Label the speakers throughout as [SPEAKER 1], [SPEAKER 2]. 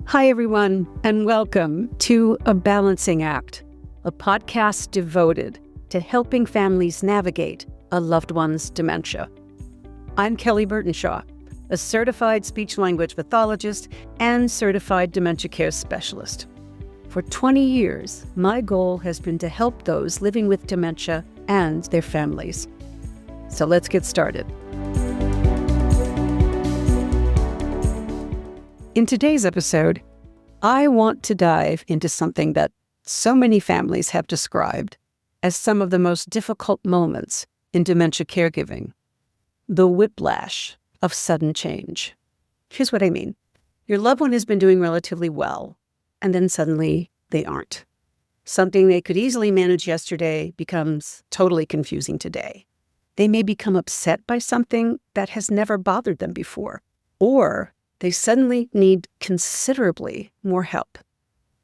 [SPEAKER 1] Hi, everyone, and welcome to A Balancing Act, a podcast devoted to helping families navigate a loved one's dementia. I'm Kelly Burtonshaw, a certified speech-language pathologist and certified dementia care specialist. For 20 years, my goal has been to help those living with dementia and their families. So let's get started. In today's episode, I want to dive into something that so many families have described as some of the most difficult moments in dementia caregiving: the whiplash of sudden change. Here's what I mean. Your loved one has been doing relatively well, and then suddenly they aren't. Something they could easily manage yesterday becomes totally confusing today. They may become upset by something that has never bothered them before, or they suddenly need considerably more help.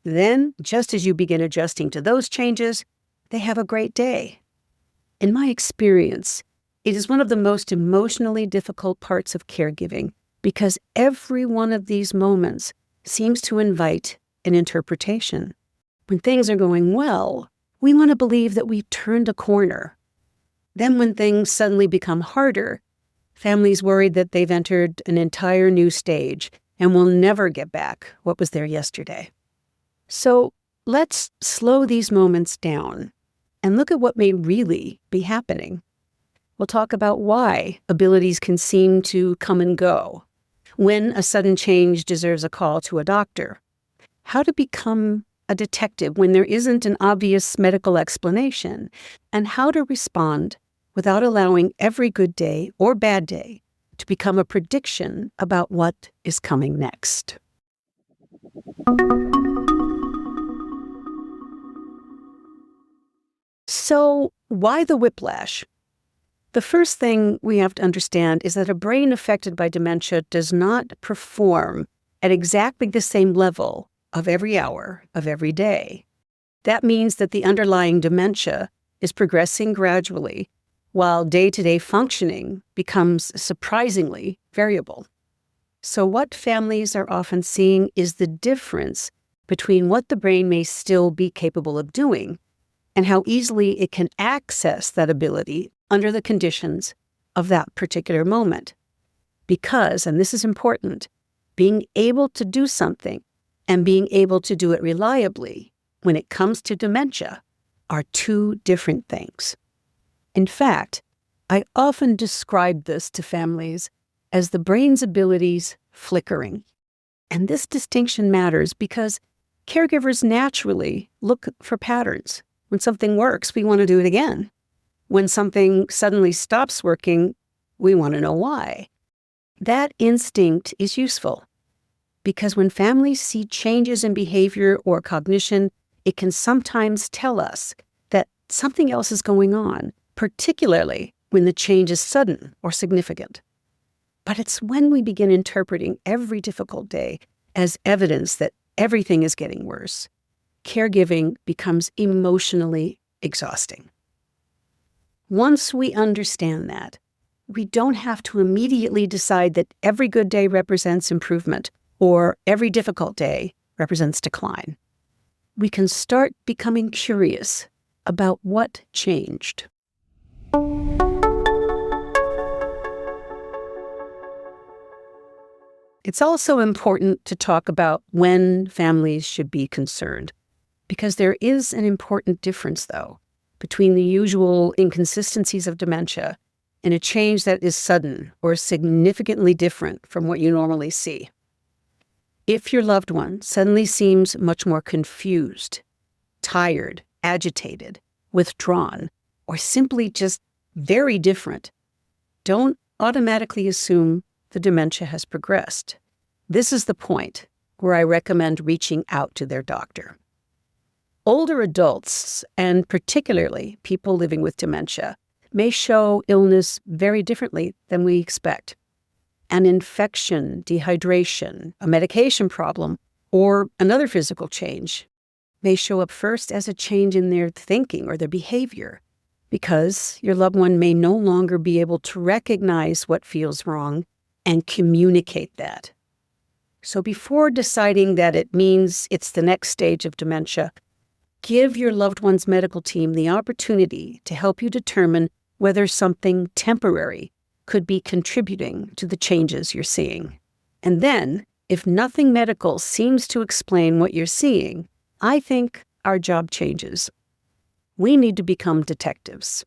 [SPEAKER 1] Then, just as you begin adjusting to those changes, they have a great day. In my experience, it is one of the most emotionally difficult parts of caregiving because every one of these moments seems to invite an interpretation. When things are going well, we want to believe that we've turned a corner. Then when things suddenly become harder, families worried that they've entered an entire new stage and will never get back what was there yesterday. So let's slow these moments down and look at what may really be happening. We'll talk about why abilities can seem to come and go, when a sudden change deserves a call to a doctor, how to become a detective when there isn't an obvious medical explanation, and how to respond without allowing every good day or bad day to become a prediction about what is coming next. So, why the whiplash? The first thing we have to understand is that a brain affected by dementia does not perform at exactly the same level of every hour of every day. That means that the underlying dementia is progressing gradually, while day-to-day functioning becomes surprisingly variable. So what families are often seeing is the difference between what the brain may still be capable of doing and how easily it can access that ability under the conditions of that particular moment. Because, and this is important, being able to do something and being able to do it reliably when it comes to dementia are two different things. In fact, I often describe this to families as the brain's abilities flickering. And this distinction matters because caregivers naturally look for patterns. When something works, we want to do it again. When something suddenly stops working, we want to know why. That instinct is useful because when families see changes in behavior or cognition, it can sometimes tell us that something else is going on, particularly when the change is sudden or significant. But it's when we begin interpreting every difficult day as evidence that everything is getting worse, caregiving becomes emotionally exhausting. Once we understand that, we don't have to immediately decide that every good day represents improvement or every difficult day represents decline. We can start becoming curious about what changed. It's also important to talk about when families should be concerned, because there is an important difference, though, between the usual inconsistencies of dementia and a change that is sudden or significantly different from what you normally see. If your loved one suddenly seems much more confused, tired, agitated, withdrawn, or simply just very different, don't automatically assume the dementia has progressed. This is the point where I recommend reaching out to their doctor. Older adults, and particularly people living with dementia, may show illness very differently than we expect. An infection, dehydration, a medication problem, or another physical change may show up first as a change in their thinking or their behavior, because your loved one may no longer be able to recognize what feels wrong and communicate that. So before deciding that it means it's the next stage of dementia, give your loved one's medical team the opportunity to help you determine whether something temporary could be contributing to the changes you're seeing. And then, if nothing medical seems to explain what you're seeing, I think our job changes. We need to become detectives.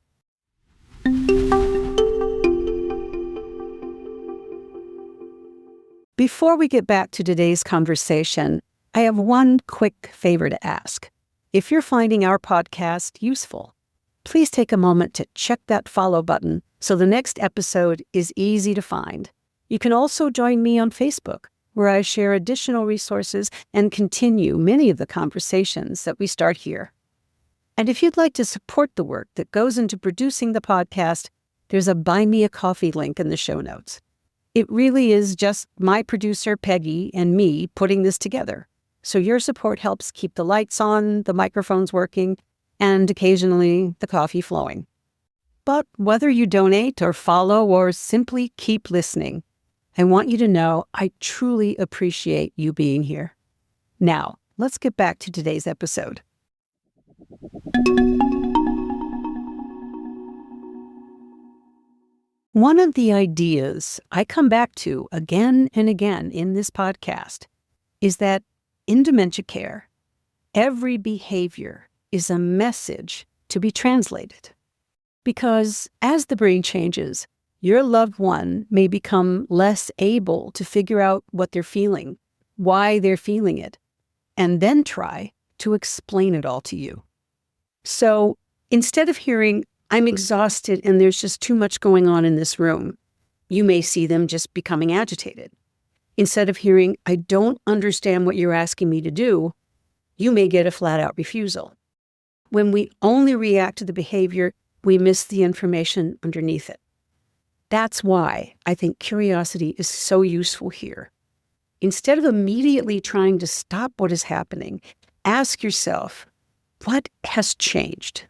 [SPEAKER 1] Before we get back to today's conversation, I have one quick favor to ask. If you're finding our podcast useful, please take a moment to check that follow button so the next episode is easy to find. You can also join me on Facebook, where I share additional resources and continue many of the conversations that we start here. And if you'd like to support the work that goes into producing the podcast, there's a Buy Me a Coffee link in the show notes. It really is just my producer, Peggy, and me putting this together. So your support helps keep the lights on, the microphones working, and occasionally the coffee flowing. But whether you donate or follow or simply keep listening, I want you to know I truly appreciate you being here. Now, let's get back to today's episode. One of the ideas I come back to again and again in this podcast is that in dementia care, every behavior is a message to be translated. Because as the brain changes, your loved one may become less able to figure out what they're feeling, why they're feeling it, and then try to explain it all to you. So instead of hearing, "I'm exhausted and there's just too much going on in this room," you may see them just becoming agitated. Instead of hearing, "I don't understand what you're asking me to do," you may get a flat-out refusal. When we only react to the behavior, we miss the information underneath it. That's why I think curiosity is so useful here. Instead of immediately trying to stop what is happening, ask yourself, what has changed?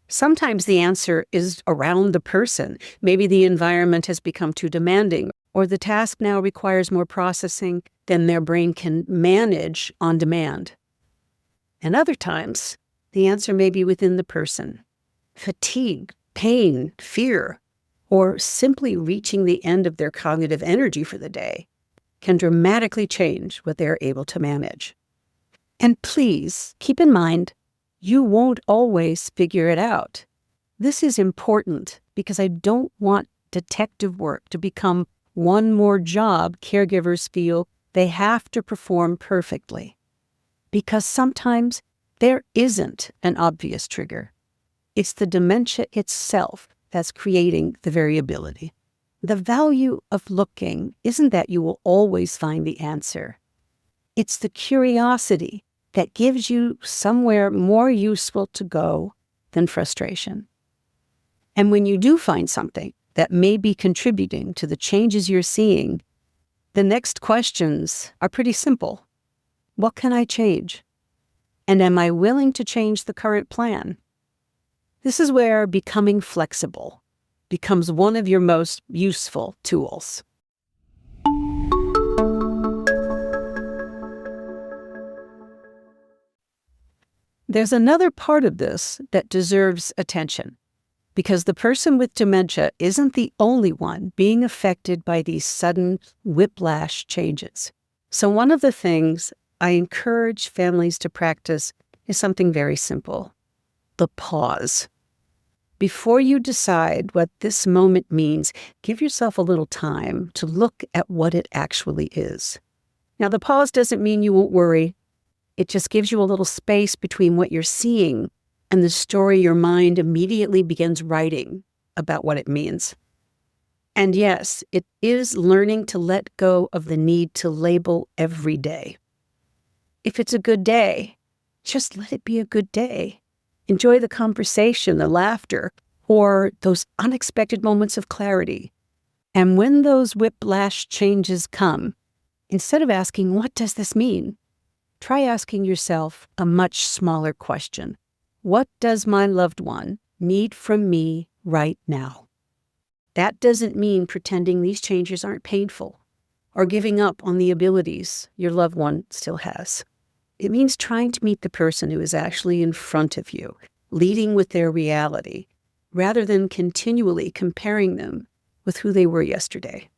[SPEAKER 1] Sometimes the answer is around the person. Maybe the environment has become too demanding, or the task now requires more processing than their brain can manage on demand. And other times, the answer may be within the person. Fatigue, pain, fear, or simply reaching the end of their cognitive energy for the day can dramatically change what they're able to manage. And please keep in mind, you won't always figure it out. This is important because I don't want detective work to become one more job caregivers feel they have to perform perfectly. Because sometimes there isn't an obvious trigger. It's the dementia itself that's creating the variability. The value of looking isn't that you will always find the answer. It's the curiosity that gives you somewhere more useful to go than frustration. And when you do find something that may be contributing to the changes you're seeing, the next questions are pretty simple. What can I change? And am I willing to change the current plan? This is where becoming flexible becomes one of your most useful tools. There's another part of this that deserves attention, because the person with dementia isn't the only one being affected by these sudden whiplash changes. So one of the things I encourage families to practice is something very simple: the pause. Before you decide what this moment means, give yourself a little time to look at what it actually is. Now, the pause doesn't mean you won't worry. It just gives you a little space between what you're seeing and the story your mind immediately begins writing about what it means. And yes, it is learning to let go of the need to label every day. If it's a good day, just let it be a good day. Enjoy the conversation, the laughter, or those unexpected moments of clarity. And when those whiplash changes come, instead of asking, "What does this mean?" try asking yourself a much smaller question. What does my loved one need from me right now? That doesn't mean pretending these changes aren't painful or giving up on the abilities your loved one still has. It means trying to meet the person who is actually in front of you, leading with their reality, rather than continually comparing them with who they were yesterday.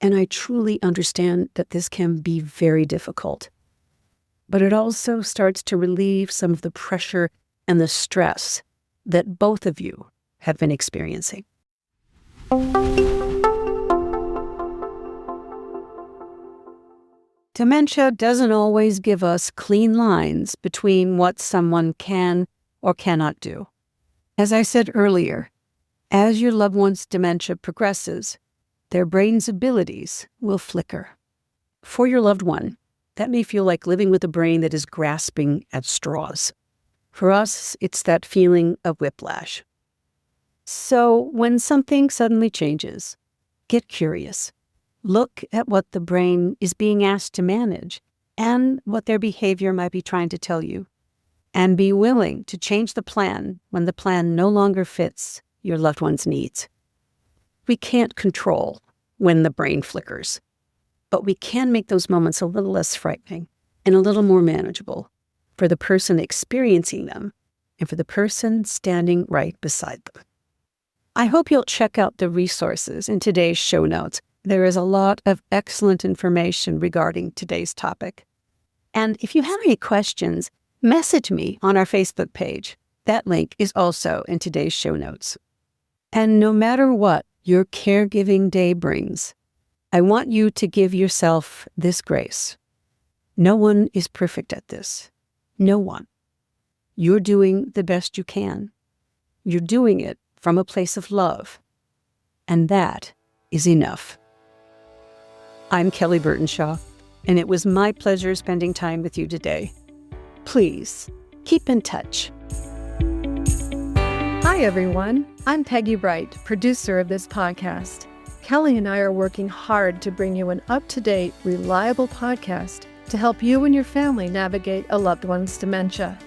[SPEAKER 1] And I truly understand that this can be very difficult. But it also starts to relieve some of the pressure and the stress that both of you have been experiencing. Dementia doesn't always give us clean lines between what someone can or cannot do. As I said earlier, as your loved one's dementia progresses, their brain's abilities will flicker. For your loved one, that may feel like living with a brain that is grasping at straws. For us, it's that feeling of whiplash. So when something suddenly changes, get curious. Look at what the brain is being asked to manage and what their behavior might be trying to tell you. And be willing to change the plan when the plan no longer fits your loved one's needs. We can't control when the brain flickers, but we can make those moments a little less frightening and a little more manageable for the person experiencing them and for the person standing right beside them. I hope you'll check out the resources in today's show notes. There is a lot of excellent information regarding today's topic. And if you have any questions, message me on our Facebook page. That link is also in today's show notes. And no matter what your caregiving day brings, I want you to give yourself this grace. No one is perfect at this. No one. You're doing the best you can. You're doing it from a place of love. And that is enough. I'm Kelly Burtonshaw, and it was my pleasure spending time with you today. Please, keep in touch.
[SPEAKER 2] Hi, everyone. I'm Peggy Bright, producer of this podcast. Kelly and I are working hard to bring you an up-to-date, reliable podcast to help you and your family navigate a loved one's dementia.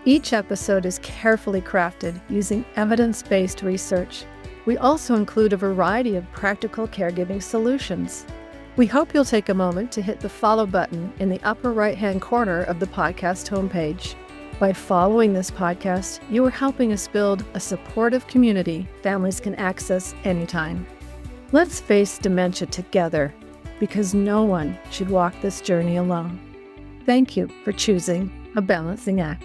[SPEAKER 2] Each episode is carefully crafted using evidence-based research. We also include a variety of practical caregiving solutions. We hope you'll take a moment to hit the follow button in the upper right-hand corner of the podcast homepage. By following this podcast, you are helping us build a supportive community families can access anytime. Let's face dementia together, because no one should walk this journey alone. Thank you for choosing a balancing act.